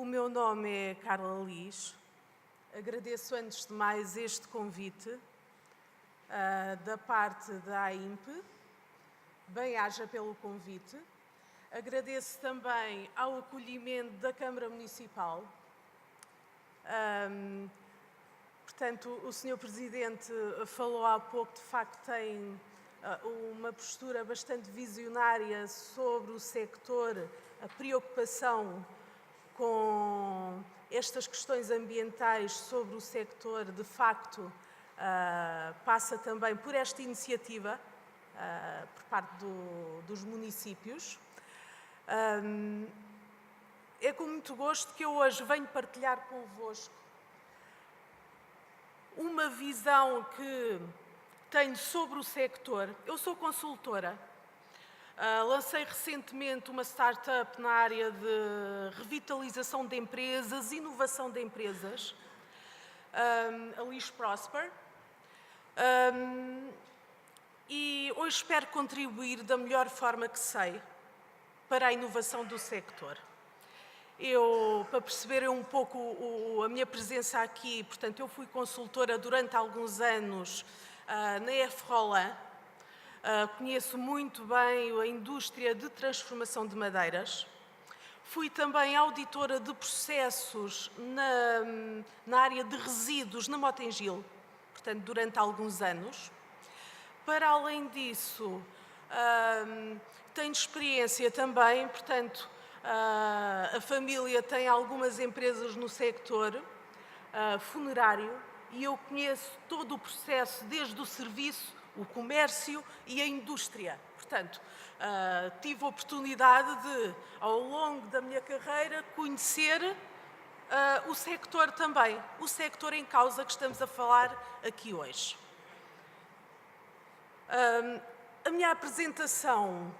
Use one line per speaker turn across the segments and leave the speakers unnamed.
O meu nome é Carla Liz. Agradeço antes de mais este convite da parte da AIMP. Bem-aja pelo convite. Agradeço também ao acolhimento da Câmara Municipal. Portanto, o Sr. Presidente falou há pouco, de facto tem uma postura bastante visionária sobre o sector, a preocupação com estas questões ambientais sobre o sector, de facto, passa também por esta iniciativa por parte dos municípios. É com muito gosto que eu hoje venho partilhar convosco uma visão que tenho sobre o sector. Eu sou consultora. Lancei recentemente uma startup na área de revitalização de empresas, inovação de empresas, a Liz Prosper. E hoje espero contribuir da melhor forma que sei para a inovação do sector. Para perceberem um pouco a minha presença aqui, portanto, eu fui consultora durante alguns anos na F. Roland. Conheço muito bem a indústria de transformação de madeiras. Fui também auditora de processos na área de resíduos na Motengil, portanto, durante alguns anos. Para além disso, tenho experiência também, portanto, a família tem algumas empresas no sector funerário e eu conheço todo o processo, desde o serviço, o comércio e a indústria. Portanto, tive a oportunidade de, ao longo da minha carreira, conhecer o sector também, o sector em causa que estamos a falar aqui hoje. A minha apresentação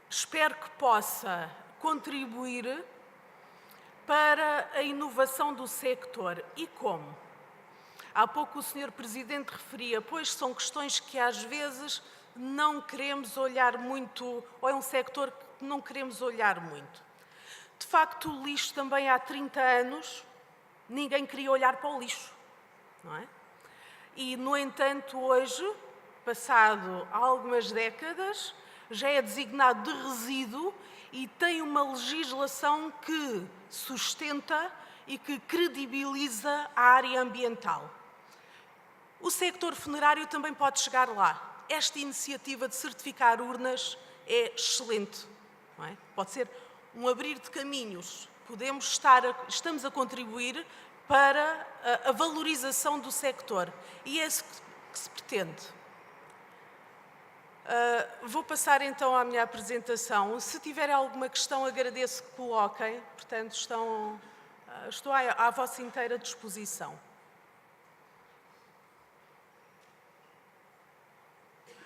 espero que possa contribuir para a inovação do sector. E como? Há pouco o Sr. Presidente referia, pois são questões que às vezes não queremos olhar muito, ou é um sector que não queremos olhar muito. De facto, o lixo também há 30 anos, ninguém queria olhar para o lixo, não é? E, no entanto, hoje, passado algumas décadas, já é designado de resíduo e tem uma legislação que sustenta e que credibiliza a área ambiental. O sector funerário também pode chegar lá. Esta iniciativa de certificar urnas é excelente, não é? Pode ser um abrir de caminhos. Estamos a contribuir para a valorização do sector e é isso que se pretende. Vou passar então à minha apresentação. Se tiverem alguma questão, agradeço que coloquem. Portanto, estou à vossa inteira disposição.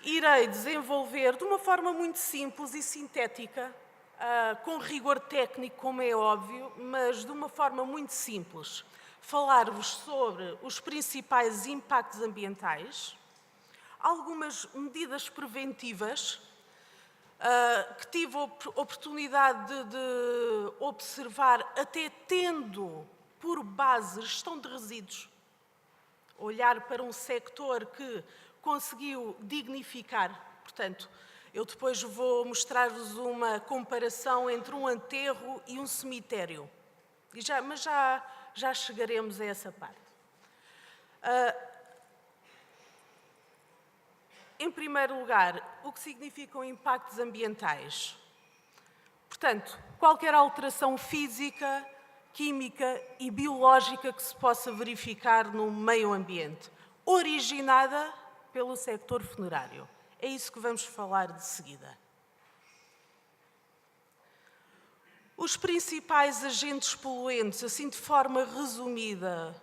Irei desenvolver de uma forma muito simples e sintética, com rigor técnico, como é óbvio, mas de uma forma muito simples, falar-vos sobre os principais impactos ambientais, algumas medidas preventivas que tive a oportunidade de observar, até tendo por base gestão de resíduos, olhar para um sector que conseguiu dignificar. Portanto, eu depois vou mostrar-vos uma comparação entre um enterro e um cemitério. Mas já chegaremos a essa parte. Em primeiro lugar, o que significam impactos ambientais? Portanto, qualquer alteração física, química e biológica que se possa verificar no meio ambiente, originada pelo sector funerário. É isso que vamos falar de seguida. Os principais agentes poluentes, assim de forma resumida,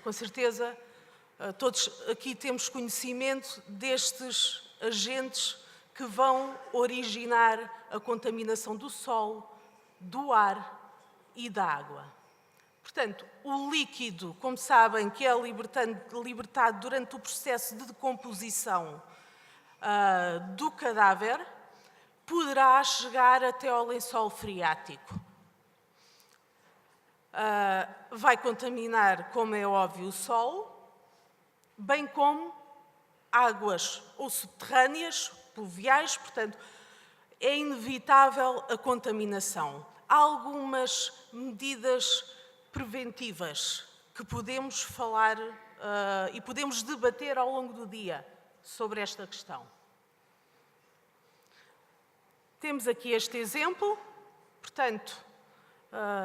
com certeza, todos aqui temos conhecimento destes agentes que vão originar a contaminação do solo, do ar e da água. Portanto, o líquido, como sabem, que é libertado durante o processo de decomposição do cadáver, poderá chegar até ao lençol freático. vai contaminar, como é óbvio, o solo, bem como águas ou subterrâneas, pluviais, portanto, é inevitável a contaminação. Há algumas medidas preventivas que podemos falar e podemos debater ao longo do dia sobre esta questão. Temos aqui este exemplo, portanto,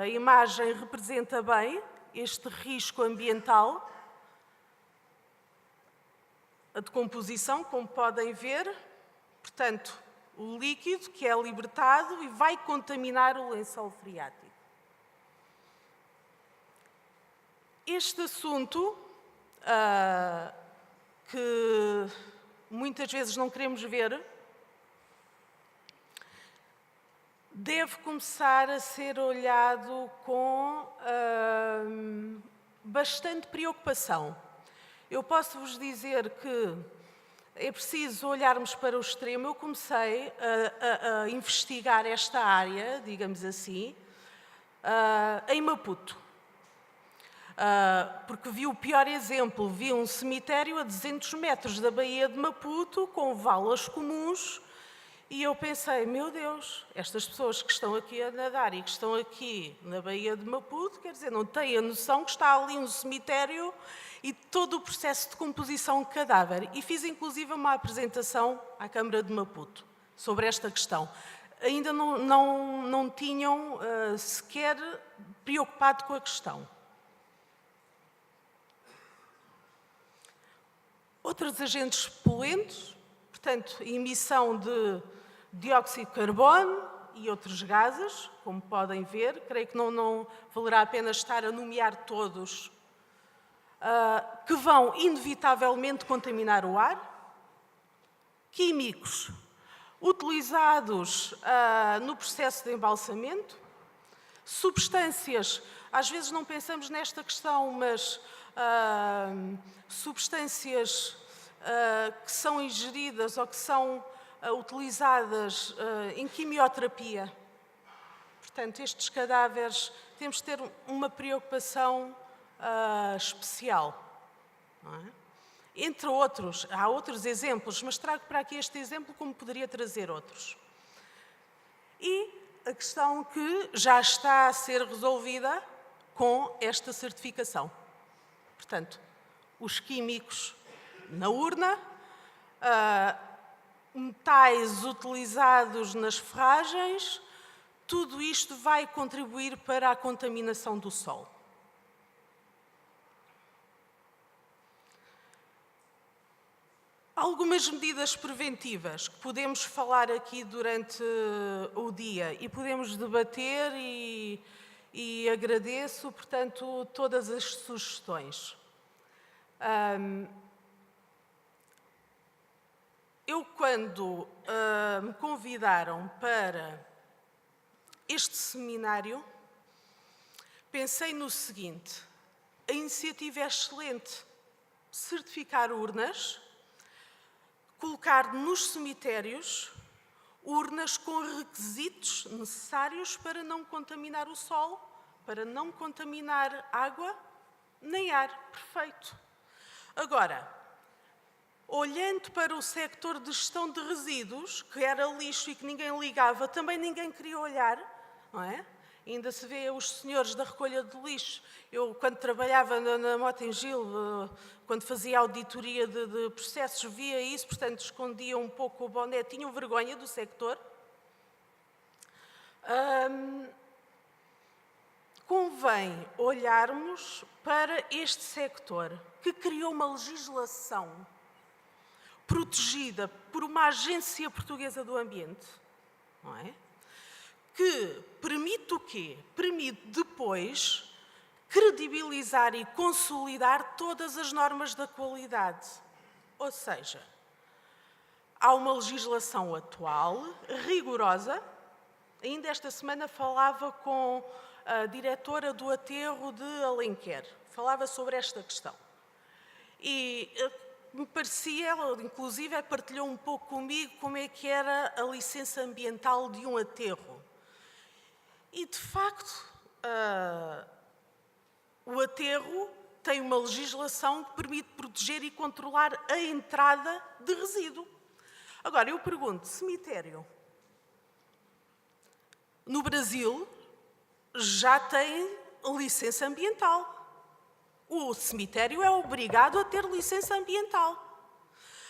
a imagem representa bem este risco ambiental, a decomposição, como podem ver, portanto, o líquido que é libertado e vai contaminar o lençol freático. Este assunto, que muitas vezes não queremos ver, deve começar a ser olhado com bastante preocupação. Eu posso-vos dizer que é preciso olharmos para o extremo. Eu comecei a investigar esta área, digamos assim, em Maputo. Porque vi o pior exemplo, vi um cemitério a 200 metros da Baía de Maputo, com valas comuns, e eu pensei, meu Deus, estas pessoas que estão aqui a nadar e que estão aqui na Baía de Maputo, quer dizer, não têm a noção que está ali um cemitério e todo o processo de composição de cadáver. E fiz inclusive uma apresentação à Câmara de Maputo sobre esta questão. Ainda não tinham sequer preocupado com a questão. Outros agentes poluentes, portanto, emissão de dióxido de carbono e outros gases, como podem ver, creio que não valerá a pena estar a nomear todos, que vão inevitavelmente contaminar o ar, químicos utilizados no processo de embalsamento, substâncias, às vezes não pensamos nesta questão, mas substâncias que são ingeridas ou que são utilizadas em quimioterapia. Portanto, estes cadáveres, temos de ter uma preocupação especial. Não é? Entre outros, há outros exemplos, mas trago para aqui este exemplo como poderia trazer outros. E a questão que já está a ser resolvida com esta certificação. Portanto, os químicos na urna, metais utilizados nas ferragens, tudo isto vai contribuir para a contaminação do solo. Algumas medidas preventivas que podemos falar aqui durante o dia e podemos debater e agradeço, portanto, todas as sugestões. Eu, quando me convidaram para este seminário, pensei no seguinte: a iniciativa é excelente. Certificar urnas, colocar nos cemitérios urnas com requisitos necessários para não contaminar o solo, para não contaminar água, nem ar. Perfeito. Agora, olhando para o sector de gestão de resíduos, que era lixo e que ninguém ligava, também ninguém queria olhar, não é? Ainda se vê os senhores da recolha de lixo. Eu, quando trabalhava na Mota-Engil, quando fazia auditoria de processos, via isso, portanto, escondia um pouco o boné, tinham vergonha do sector. Convém olharmos para este sector, que criou uma legislação protegida por uma agência portuguesa do ambiente, não é? Que permite o quê? Permite depois credibilizar e consolidar todas as normas da qualidade. Ou seja, há uma legislação atual, rigorosa. Ainda esta semana falava com a diretora do aterro de Alenquer. Falava sobre esta questão. E me parecia, ela inclusive partilhou um pouco comigo como é que era a licença ambiental de um aterro. E, de facto, O aterro tem uma legislação que permite proteger e controlar a entrada de resíduo. Agora, eu pergunto, cemitério. No Brasil, já tem licença ambiental. O cemitério é obrigado a ter licença ambiental.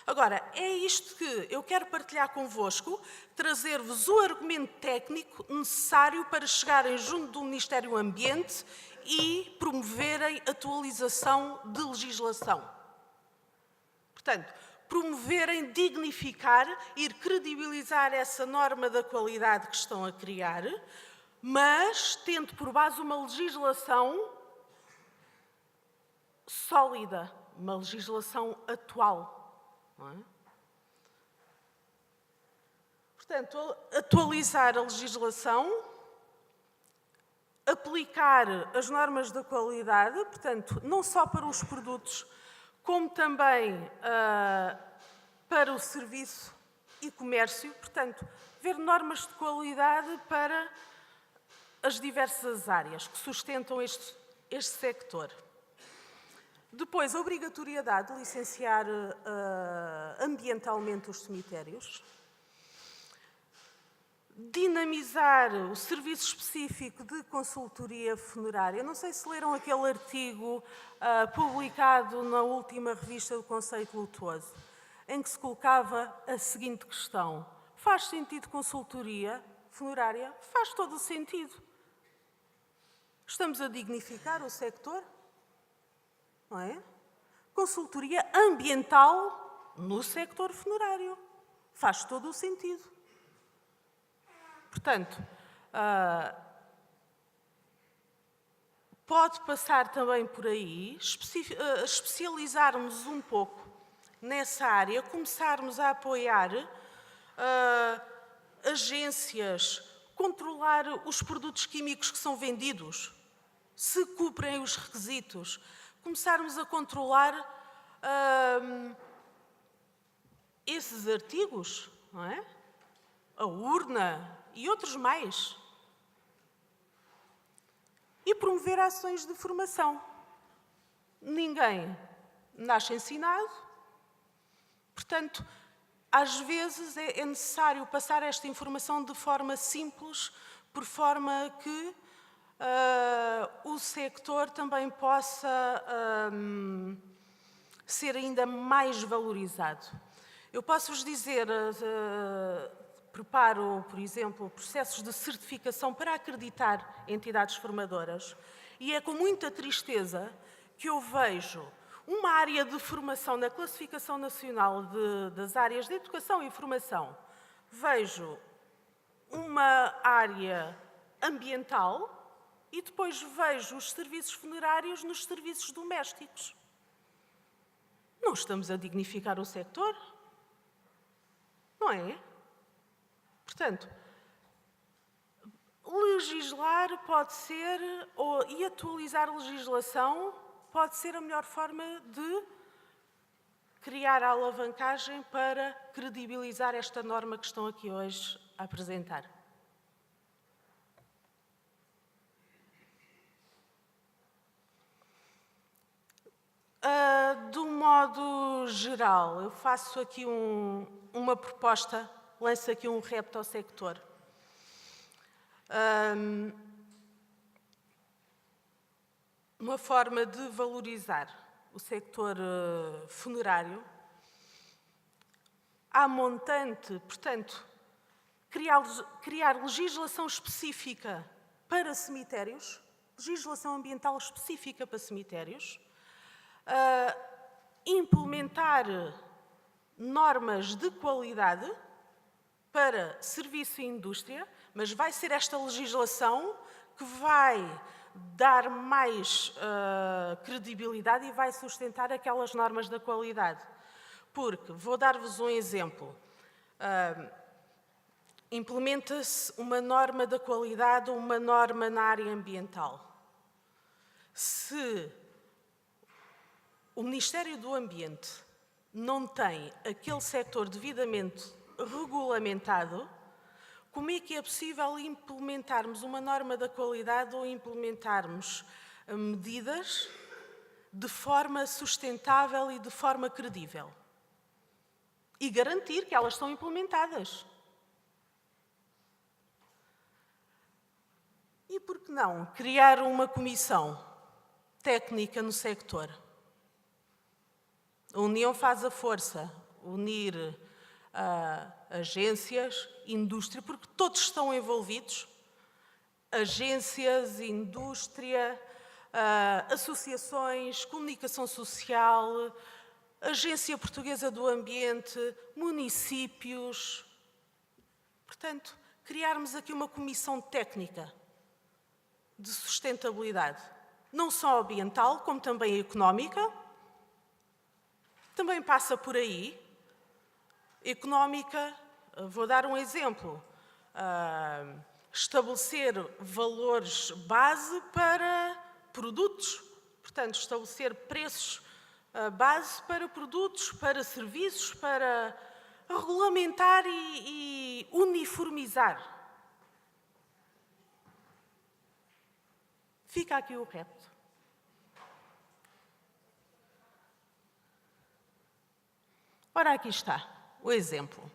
Agora, é isto que eu quero partilhar convosco, trazer-vos o argumento técnico necessário para chegarem junto do Ministério do Ambiente e promoverem atualização de legislação. Portanto, promoverem, dignificar, ir credibilizar essa norma da qualidade que estão a criar, mas tendo por base uma legislação sólida, uma legislação atual. Não é? Portanto, atualizar a legislação, aplicar as normas da qualidade, portanto, não só para os produtos, como também para o serviço e comércio, portanto, ver normas de qualidade para as diversas áreas que sustentam este sector. Depois, a obrigatoriedade de licenciar ambientalmente os cemitérios. Dinamizar o serviço específico de consultoria funerária. Não sei se leram aquele artigo publicado na última revista do Conceito Lutuoso, em que se colocava a seguinte questão. Faz sentido consultoria funerária? Faz todo o sentido. Estamos a dignificar o sector? Não é? Consultoria ambiental no sector funerário. Faz todo o sentido. Portanto, pode passar também por aí, especializarmos um pouco nessa área, começarmos a apoiar agências, controlar os produtos químicos que são vendidos, se cumprem os requisitos, começarmos a controlar esses artigos, não é? A urna e outros mais. E promover ações de formação. Ninguém nasce ensinado, portanto, às vezes é necessário passar esta informação de forma simples, por forma que o sector também possa ser ainda mais valorizado. Eu posso-vos dizer, preparo, por exemplo, processos de certificação para acreditar entidades formadoras e é com muita tristeza que eu vejo uma área de formação na Classificação Nacional das áreas de Educação e Formação. Vejo uma área ambiental e depois vejo os serviços funerários nos serviços domésticos. Não estamos a dignificar o sector? Não é? Portanto, legislar pode ser, e atualizar a legislação pode ser a melhor forma de criar a alavancagem para credibilizar esta norma que estão aqui hoje a apresentar. De um modo geral, eu faço aqui uma proposta, lanço aqui um repto ao sector. Uma forma de valorizar o sector funerário à montante, portanto, criar legislação específica para cemitérios, legislação ambiental específica para cemitérios, implementar normas de qualidade para serviço e indústria, mas vai ser esta legislação que vai dar mais credibilidade e vai sustentar aquelas normas da qualidade. Porque, vou dar-vos um exemplo, implementa-se uma norma da qualidade ou uma norma na área ambiental. Se o Ministério do Ambiente não tem aquele setor devidamente regulamentado, como é que é possível implementarmos uma norma da qualidade ou implementarmos medidas de forma sustentável e de forma credível. E garantir que elas são implementadas. E por que não criar uma comissão técnica no sector? A união faz a força, unir agências, indústria, porque todos estão envolvidos, agências, indústria, associações, comunicação social, Agência Portuguesa do Ambiente, municípios. Portanto, criarmos aqui uma comissão técnica de sustentabilidade, não só ambiental, como também económica. Também passa por aí. Económica, vou dar um exemplo. Estabelecer valores base para produtos. Portanto, estabelecer preços base para produtos, para serviços, para regulamentar e uniformizar. Fica aqui o repto. Ora, aqui está o exemplo.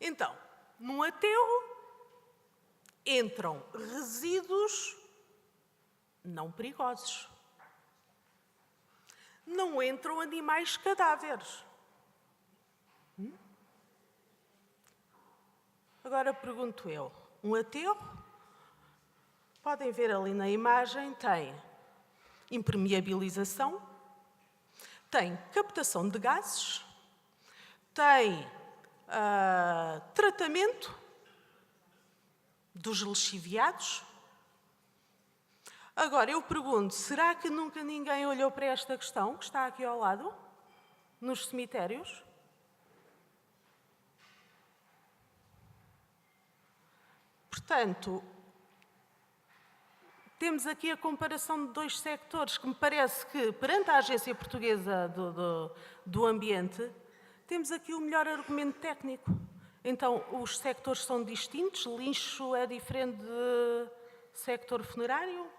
Então, num aterro entram resíduos não perigosos. Não entram animais cadáveres. Agora pergunto eu, um aterro, podem ver ali na imagem, tem impermeabilização, tem captação de gases, tem tratamento dos lixiviados. Agora, eu pergunto, será que nunca ninguém olhou para esta questão que está aqui ao lado, nos cemitérios? Portanto, temos aqui a comparação de dois sectores que me parece que, perante a Agência Portuguesa do Ambiente, temos aqui o melhor argumento técnico. Então, os sectores são distintos, lixo é diferente de sector funerário?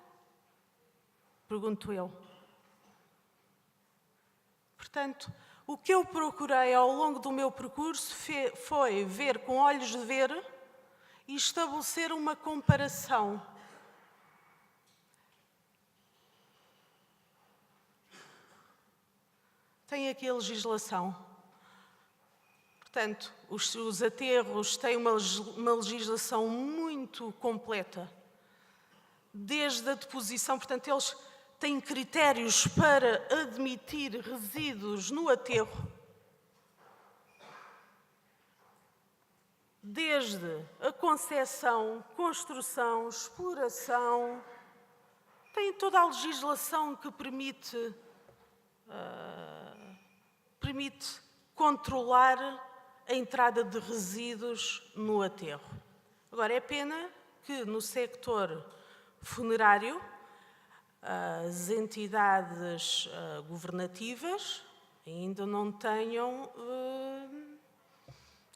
Pergunto eu. Portanto, o que eu procurei ao longo do meu percurso foi ver com olhos de ver e estabelecer uma comparação. Tem aqui a legislação. Portanto, os aterros têm uma legislação muito completa. Desde a deposição, portanto, eles têm critérios para admitir resíduos no aterro. Desde a concepção, construção, exploração, tem toda a legislação que permite controlar a entrada de resíduos no aterro. Agora, é pena que no sector funerário as entidades governativas ainda não tenham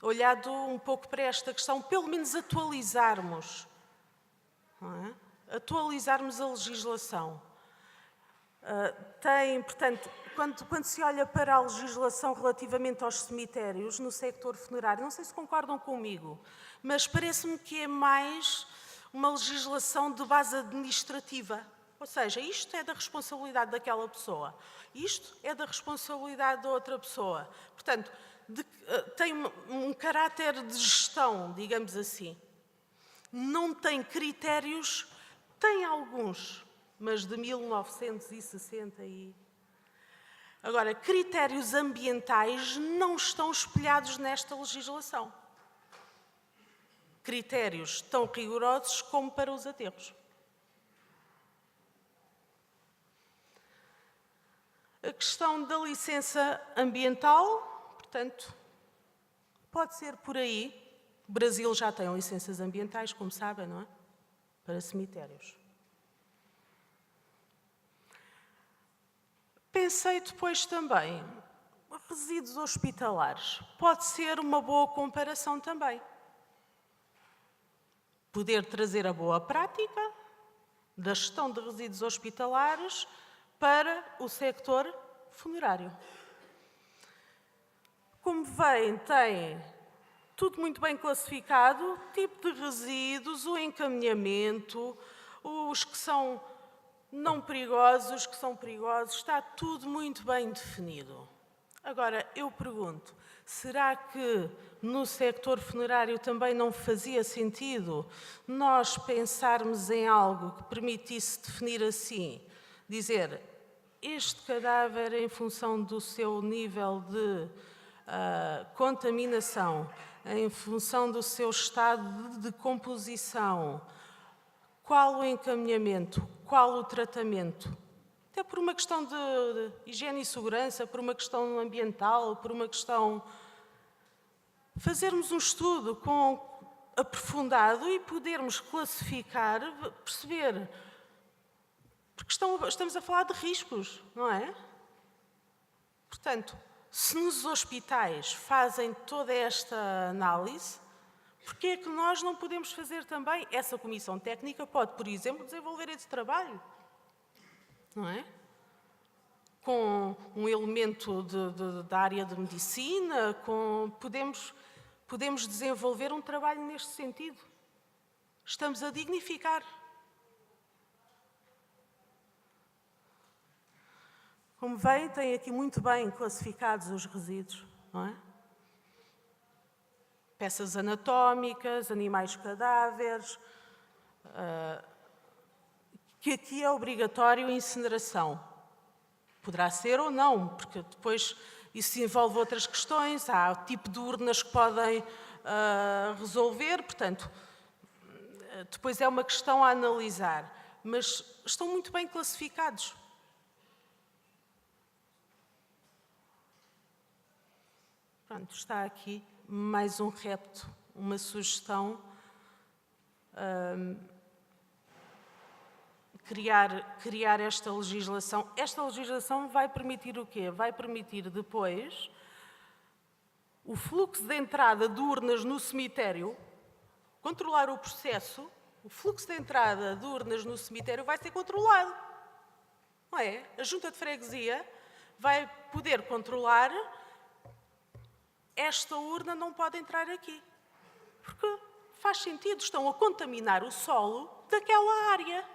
olhado um pouco para esta questão, pelo menos atualizarmos, não é? Atualizarmos a legislação. Portanto, quando se olha para a legislação relativamente aos cemitérios no sector funerário, não sei se concordam comigo, mas parece-me que é mais uma legislação de base administrativa. Ou seja, isto é da responsabilidade daquela pessoa, isto é da responsabilidade da outra pessoa. Portanto, tem um caráter de gestão, digamos assim. Não tem critérios, tem alguns, mas de 1960 e... Agora, critérios ambientais não estão espelhados nesta legislação. Critérios tão rigorosos como para os aterros. A questão da licença ambiental, portanto, pode ser por aí. O Brasil já tem licenças ambientais, como sabem, não é? Para cemitérios. Pensei depois também, resíduos hospitalares. Pode ser uma boa comparação também. Poder trazer a boa prática da gestão de resíduos hospitalares para o sector funerário. Como veem, tem tudo muito bem classificado, tipo de resíduos, o encaminhamento, os que são não perigosos, os que são perigosos, está tudo muito bem definido. Agora, eu pergunto, será que no sector funerário também não fazia sentido nós pensarmos em algo que permitisse definir assim, dizer, este cadáver em função do seu nível de contaminação, em função do seu estado de decomposição, qual o encaminhamento, qual o tratamento? Até por uma questão de higiene e segurança, por uma questão ambiental, por uma questão... Fazermos um estudo aprofundado e podermos classificar, perceber... Porque estamos a falar de riscos, não é? Portanto, se nos hospitais fazem toda esta análise, porque é que nós não podemos fazer também? Essa comissão técnica pode, por exemplo, desenvolver esse trabalho, não é? Com um elemento da área de medicina, podemos desenvolver um trabalho neste sentido. Estamos a dignificar. Como veem, tem aqui muito bem classificados os resíduos, não é? Peças anatómicas, animais cadáveres, que aqui é obrigatório a incineração. Poderá ser ou não, porque depois isso envolve outras questões, há o tipo de urnas que podem resolver, portanto, depois é uma questão a analisar, mas estão muito bem classificados. Pronto, está aqui mais um repto, uma sugestão. Criar esta legislação. Esta legislação vai permitir o quê? Vai permitir depois o fluxo de entrada de urnas no cemitério, controlar o processo, o fluxo de entrada de urnas no cemitério vai ser controlado. Não é? A Junta de Freguesia vai poder controlar. Esta urna não pode entrar aqui, porque faz sentido, estão a contaminar o solo daquela área,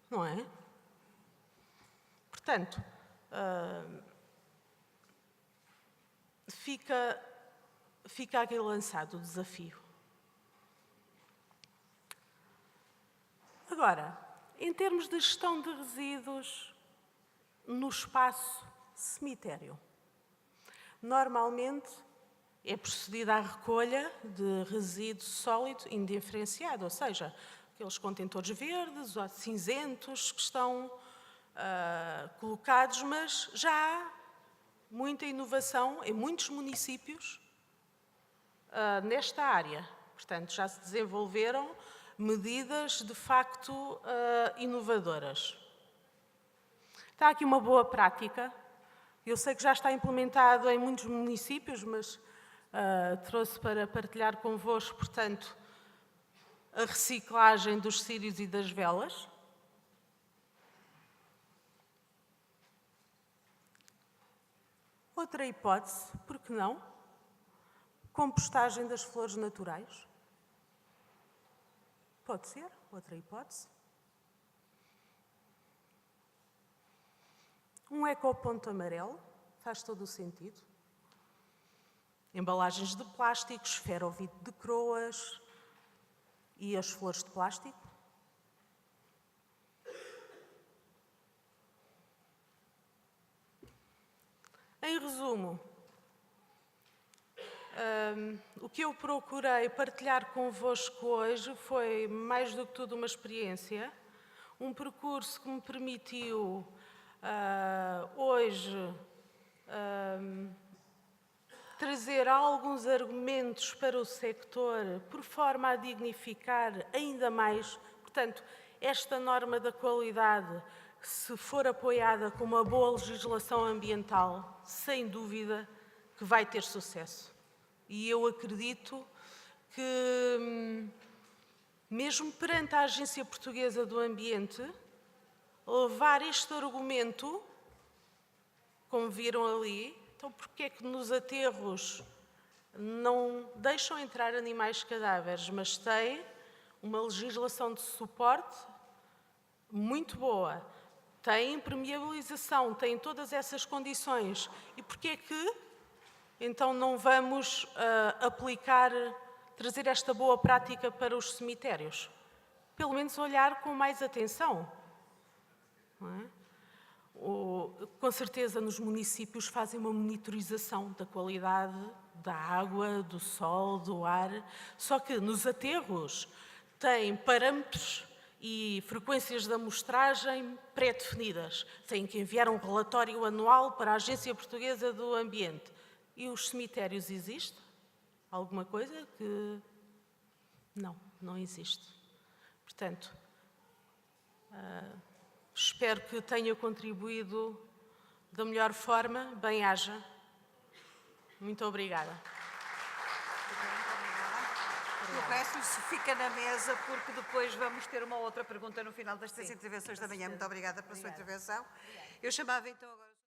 não é? Portanto, fica aqui lançado o desafio. Agora, em termos de gestão de resíduos no espaço cemitério, normalmente é procedida à recolha de resíduo sólido indiferenciado, ou seja, aqueles contentores verdes ou cinzentos que estão colocados, mas já há muita inovação em muitos municípios nesta área. Portanto, já se desenvolveram medidas de facto inovadoras. Está aqui uma boa prática. Eu sei que já está implementado em muitos municípios, mas trouxe para partilhar convosco, portanto, a reciclagem dos círios e das velas. Outra hipótese, por que não? Compostagem das flores naturais. Pode ser, outra hipótese. Um ecoponto amarelo, faz todo o sentido. Embalagens de plástico, esferovite de croas e as flores de plástico. Em resumo, o que eu procurei partilhar convosco hoje foi, mais do que tudo, uma experiência, um percurso que me permitiu hoje trazer alguns argumentos para o sector por forma a dignificar ainda mais. Portanto, esta norma da qualidade, se for apoiada com uma boa legislação ambiental, sem dúvida que vai ter sucesso. E eu acredito que mesmo perante a Agência Portuguesa do Ambiente, levar este argumento, como viram ali, então porquê é que nos aterros não deixam entrar animais cadáveres, mas têm uma legislação de suporte muito boa, têm impermeabilização, têm todas essas condições. E porquê é que então não vamos trazer esta boa prática para os cemitérios? Pelo menos olhar com mais atenção. Não é? Com certeza nos municípios fazem uma monitorização da qualidade da água, do sol, do ar, só que nos aterros têm parâmetros e frequências de amostragem pré-definidas. Têm que enviar um relatório anual para a Agência Portuguesa do Ambiente. E os cemitérios existe? Alguma coisa que... Não existe. Portanto, espero que tenha contribuído da melhor forma. Bem-haja. Muito obrigada.
O resto se fica na mesa, porque depois vamos ter uma outra pergunta no final das três intervenções da manhã. Muito obrigada pela sua intervenção. Eu chamava então agora...